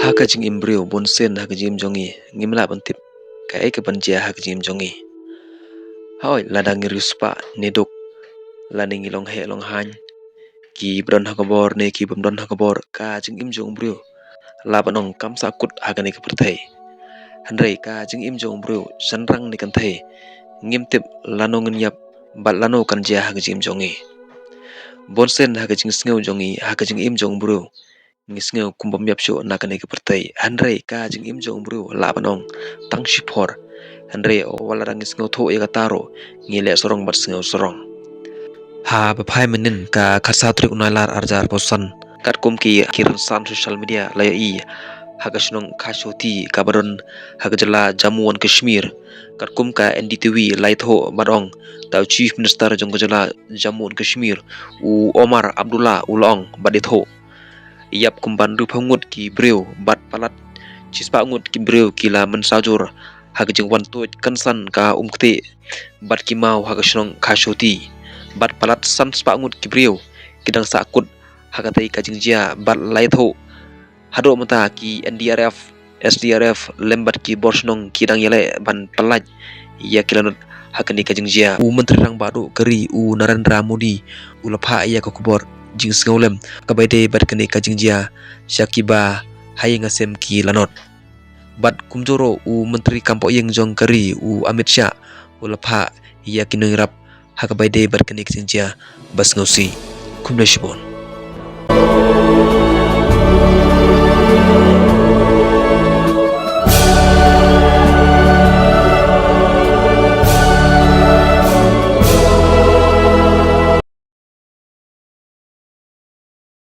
Hakajing imbreu bonsen hakajim jongi ngimla bantip kai ke banjia hakajim jongi hoi ladang rispa neduk laning ilong he long han ki bron hakabor ne ki bron hakabor ka jing im jong breu labanong kamsa kut hagani ke perthai handrei ka jing im jong breu sanrang ni kan thai ngimtip lanong nyap bal lano kan jia hakajim jongi bonsen hakajing sngew jongi hakajing im jong breu ngisngeu kumbam yapsho nakane ke pertai handrei ka jing im jong bru labanong tang shipor handrei o walarang ngisngeu tho ega taro ngile sorong bat sngeu sorong ha baphai menin ka khasa trik unalar arjar posan kat kumki kiran san social media laya i hagasnong khashoti kabaron hagajala jammu and kashmir kat kumka NDTV laitho madong tau chief minister jonggojala jammu and kashmir u Omar Abdullah ulong baditho yap kumban ru phangut ki breu bat palat chispa ngut ki breu kila mensajur hagjing wan to kansan ka umkte bat ki mau hagashnong khashoti bat palat san spa ngut ki breu kidang sakut hagatai kajingjia bat laitho hado mata ki NDRF SDRF lembat ki borsnong kidang yale ban palaj ya kilanut hakani kajingjia u menteri rang baru keri u Narendra Modi ulapha ya ko kubor jing sngolem kabaide bat kene kajingjia syakiba hayeng asem ki lanot bat kumjoro u menteri kampo yeng jong kari u Amit Shah ulapha ya kinung rap hakabaide bat kene kajingjia bas ngosi kumleshbon